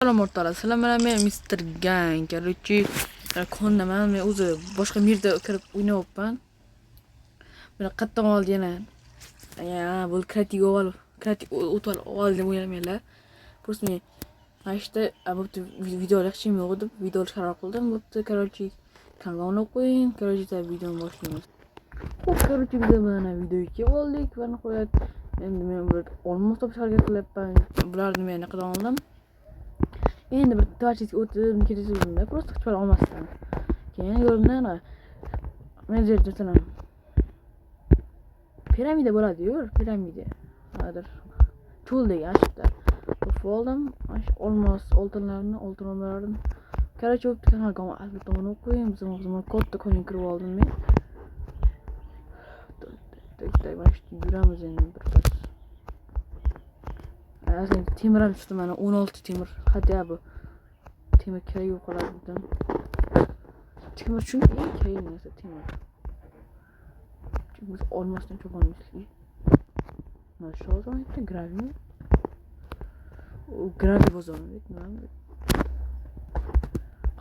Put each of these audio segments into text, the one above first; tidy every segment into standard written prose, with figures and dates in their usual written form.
Salom o'rtoqlar, sizlar bilan men Mr. Gang. Короче, kondaman, men o'zi boshqa yerda kirib o'ynayapman. Mana qatdan oldi yana. Bu kreativ olib, kreativ o'tol oldi deb o'ylamanglar. Просто men mana bu video yaxshi yo'q deb video qaror qildim. Bo'pti, короче, kanalni qo'ying. Короче, videoni boshlaymiz. Xo'p, короче, biz mana videoga oldik va nihoyat endi men bir olmos topishga harakat qilyapman. Bularni men qilib oldim. Endi bir tvarchisiga o'tib ketishimda просто chiqib olmasdan. Keyin yo'limdan menejer do'stlarim piramida bo'ladi-yu, piramida. Hozir cho'l degan ashibda. Oldim, olmos oltinlarni. Короче, o'tib kanalga albatta uni qo'ying. Bizning kodda ko'yib kirib oldim men. Mana shu yuramiz endi bir pas. Aslında temir almıştım ben 16 temir. Hadi abi. Temir kerak yo'q qoladi dedim. Temir çünkü eng kerak narsa temir. Çünkü biz olmasdan çok olmaylik. Mana shu o'zimizda gravi. Gravi bozorni nima?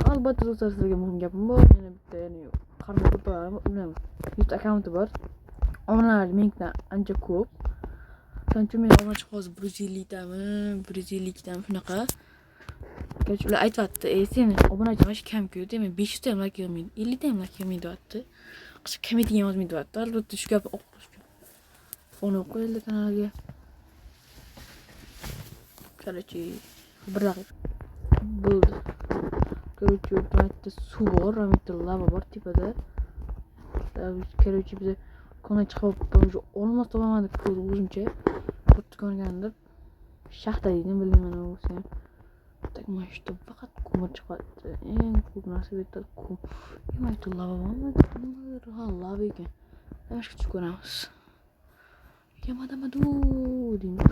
Albatta do'stlar, sizlarga muhim gapim bor. Yana bitta qaror ko'tarib, bilmadim. YouTube accounti bor. Onalar menga ancha ko'p. Sanki men onachi hozir 150 shunaqa. Короче, ular aytibdi, sen obunachi mana kam-ku, demak 500 ta ham like kelmaydi, 50 ta ham like kelmaydi deyapti. Qish kamiydigan yozmaydi deyapti. Albatta shu gapni o'qish uchun. Uni qo'yildi kanalga. Короче, bir daqiqa. Bo'ldi. Короче, bitta suv bor, bitta lava bor tepada. Короче, biz kona chiqib уже olmos topamadik o'zimcha. Xuddi ko'rganda shaxta dedim, bilmayman u sen. Tak mana shu faqat ko'mir chiqadi. Eng ko'p narsa bu yerda ko'mir. Lava bormi? Ha, lava ekan. Mana shu ko'ramiz. Yamadamadu deymiz.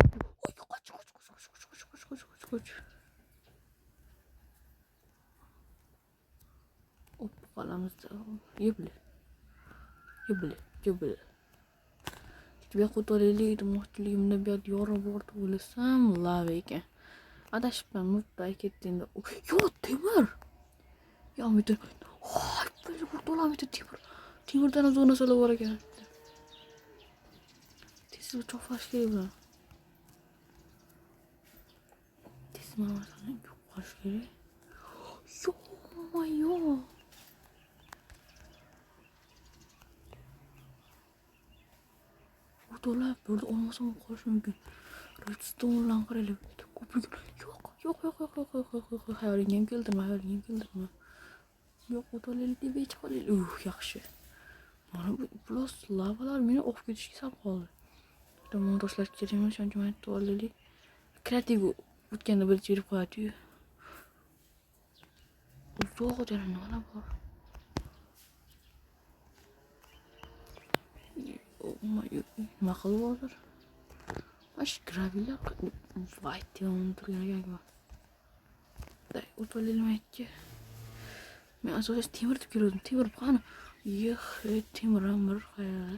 Oy, qoch. Hop, qolamizda. Yebli. Bir qo'tolaylik, mo'xchiligimda bu yerda yorib bordi o'lasam, lava ekan. Adashibman, mutday ketdingda. Yo'q, temir. Ya meter. Hoy, bir qo'tolamida temir. Temirdan o'z narsalar bor ekan. Tezroq cho'fash kerak bular. Tezroq cho'fash kerak. Yo'q. Dolar burada olmasa mı qolish mumkin? Redstone'dan qaraylik. Ko'prik. Yo'q. Hayolinga keltirma. Yo'q, o'tolaylik deb hech qolaylik. Yaxshi. Mana bu plus lavalar meni o'qib ketishga sabab qoldi. Tomon tashlash kerakmi? Shuncha aytib olaylik. Kreativ o'tganda bir chirib qo'yadi-yu. Uzoq jarayonlar bor. Nima qilib hozir? Ash gravilar white degan turgan ekan. Day, o'tolaylik. Men asosan temir deb keldim. Temir qani? Temir amir qayerda?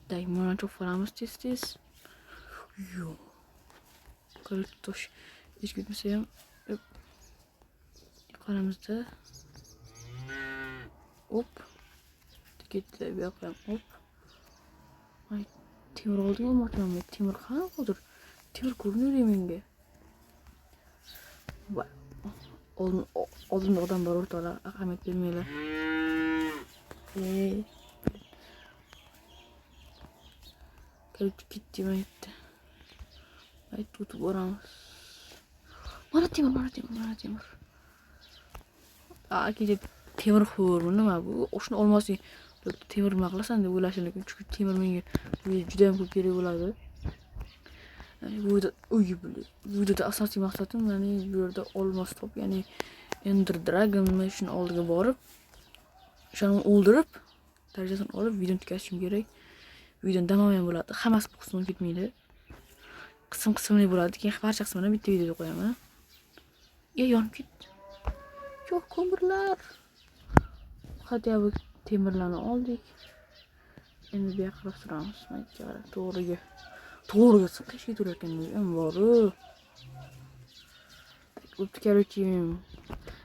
Day, mana cho'p qilamiz tez. Yo'q. Tosh hech ketmasa ham qaramizda. Hop. Ketdi bu yoqqa ham. Hop. Ay, temir oldim olmoqchiman. Temir qani hozir? Temir ko'rinadi menga. Oldimda odam bor, o'rtoqlar, ahamiyat bermanglar. Kelib ketdi maytda. Mayt tutib boramiz. Mana temir. Kecha temir xo'rmi nima bu? O'shni olmasang temir nima qilasan deb o'ylashim mumkin. Chunki temir menga juda ham ko'p kerak bo'ladi. Bu yerda asosiy maqsadim bu yerda olmos top, ya'ni Ender Dragon shuni oldiga borib, shuni o'ldirib, darajasini olib videoni tugatishim kerak. Videoni damoq bo'ladi. Hammasi bu qismga ketmaydi. Qismli bo'ladi. Keyin barcha qismini bitta videoga qo'yaman. Yonib ketdi. Yo'q, ko'mirlar. Hadi bu temirlarni oldik. Endi bu yoqqa suramiz. To'g'riga siqishga turgan ham bor. bo'pti, короче,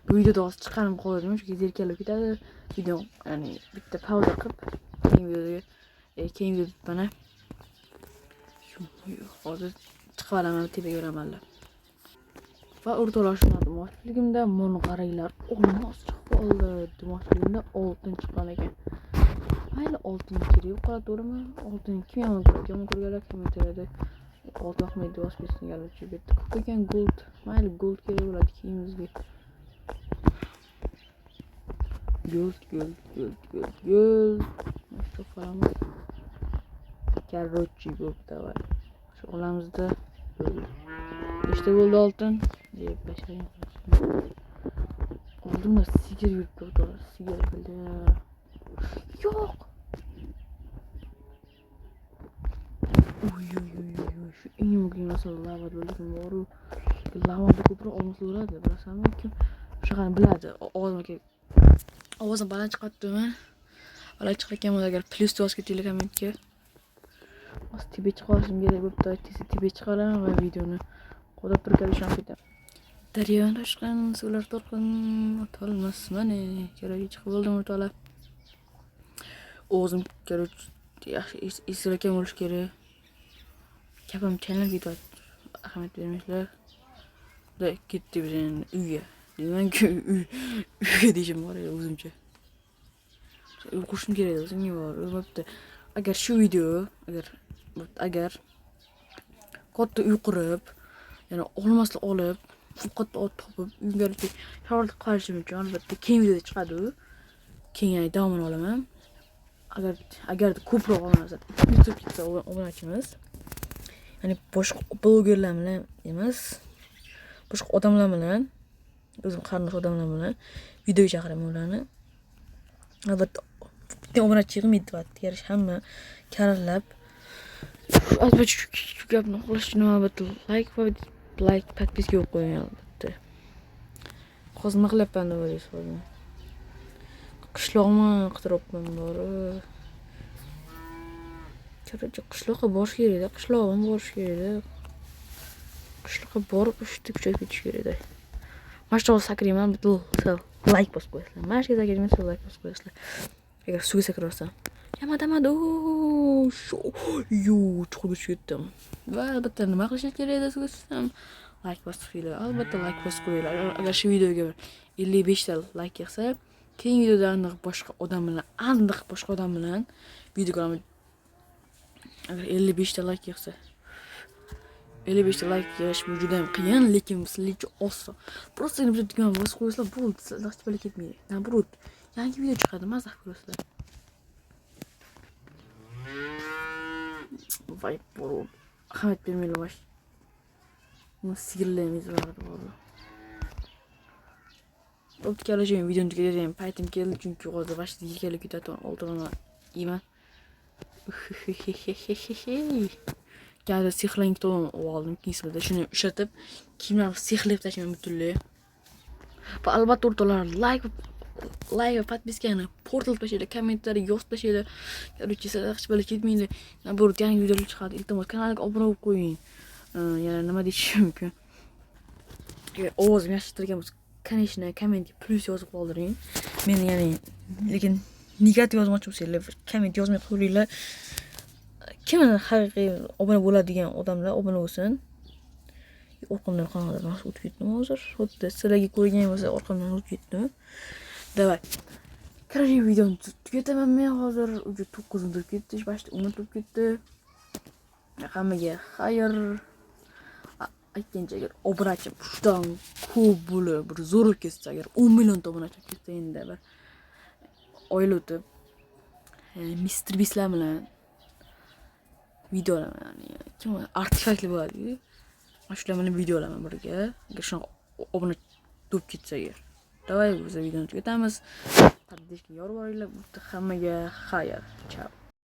bu videoda hozir chiqarib qoldim, chunki zerkalib ketadi. Video, ya'ni bitta pauza qilib, keyin videoda mana hozir chiqib olaman, tepaga yo'ramanlar. Va o'rtoqlar demoqchiligimda mana qaranglar, olmos chiqib qoldi. Demoqchiligimda oltin chiqqan ekan. Mayli oltin kerak qoladimi? Oltin kim yomon ko'radi? Yomon ko'rganlar kommentariyada oltin yoqmaydi deb yozishganlar uchun bitta ko'p ekan gold. Mayli gold kerak bo'ladi kiyimimizga. Gold. Nashta qilamiz. Короче, bo'pti va shug'ulamizda nechta bo'ldi oltin? Deb bashlaymiz. Oldimda sigir yurib turdi. Sigir bildi. Yo'q. Uy. Shu eng muhim masala lava bo'lgan boru. Lavada ko'proq olmos bo'ladi, bilasanmi? Kim shuni biladi. Ovozim baland chiqatdimi? Baland chiqarkan agar plus yozib ketinglar kommentga. Hozir tepa chiqarishim kerak bo'pti. Tepa chiqaraman va videoni qo'dab turganishim kerak. Daryo toshqin, suvlar to'lqin, o'tolmas mana. Kerak chiqib bo'ldim o'rtoqlar. O'zim kerak yaxshi esirkan bo'lish kerak. Kapim chaynab ketadi. Ahamiyat bermaysizlar. Da ketdi bizning uyga. Demak, uyga deyishim bor edi o'zimcha. O'qishim kerak o'zimga bor. Bo'pti. Agar shu video, agar katta uy qurib, ya'ni olmoslar olib, katta ot topib, uyga shaharda qolishim uchun albatta keyin videoda chiqadi. Keyin davomini olaman. Agar ko'proq olmasa, 200 ketsa obunachimiz. Ya'ni boshqa blogerlar bilan emas, boshqa odamlar bilan, o'zim qarindosh odamlar bilan videoga chaqiraman ularni. Albatta bitta obunachi yig'maydi deb hamma karalab. Albatta shu gapni xohlash uchun albatta like, podpiska qo'ying albatta. Hozir nima qilyapman deb o'ylaysiz? Qishloqni qidiryapman bori. Qishloqqa borish kerak-da, qishloqqa borish kerak-da. Qishloqqa borib ishni kuchaytirib ketish kerak-da. Mashta sakrayman, bitta like bosib qo'yasizlar. Mashta sakrayman, like bosib qo'yasizlar. Agar suvga sakraysam, yamadamadi. Chuqurga tushib ketdim. Va albatta nima qilish kerak edi suvga tushsam? Like bosib qo'yinglar. Albatta like bosib qo'yinglar. Agar shu videoga 55 ta like kelsa, keyin videoda boshqa odam bilan video ko'raman. Agar 55 ta like kelsa, 55 ta like yig'ish bu juda ham qiyin, lekin sizlarga oson. Просто bitta tugma bosib qo'ysanglar bo'ldi, sizlar hech ketmaydi. Nabrut, yangi video chiqadi, mazza ko'rasizlar. Voy, bro. Ahamiyat bermaylar bash. Buni sigirlarimiz bor. Bo'pti, kelajak videoni tugatadigan paytim keldi, chunki hozir bash yigirlik ketadi, oltinni yeyman. Gada sexlang to'g'ri oldim kiyimda. Shuni ushlatib, kiyimlarni sexlab tashlayman butunlay. Va albatta o'rtoqlar, like va podpiskani portal tashlaylar, kommentariyga yozib tashlaylar. Короче, sizlar hech bo'lib ketmaydi. Nabrut yangi videolar chiqadi. Iltimos kanalga obuna bo'lib qo'ying. Yana nima deyishim mumkin? Ovozim yaxshitirgan bo'lsa, конечно, kommentga plus yozib qoldiring. Men ya'ni lekin negativ yozmoqchi bo'lsanglar, komment yozmay qo'yinglar. Kim haqiqiy obuna bo'ladigan odamlar obuna bo'lsin. Orqamdan qanaqadir narsa o'tib ketdim hozir. Xuddi sizlarga ko'rgan bo'lsa, orqamdan o'tib ketdim. Davay. Qarang, videoni tugataman men hozir. Uji 9 minut ketdi, bashta unutib ketdi. Hammaga xayr. Aytgancha agar obunachi shundan ko'p bo'lib, bir zo'rib ketsa, agar 10 million obunachi ketsa endi bir oylar o'tib Mr. Beastlar bilan videolaman, ya'ni kim artefaktli bo'ladi. Mana shular bilan videolaman birga. Agar shunaqa obuna to'p ketsa agar. Davay, biz videoni tugatamiz. Podpiska yorib boringlar. Hammaga xayr. Ciao.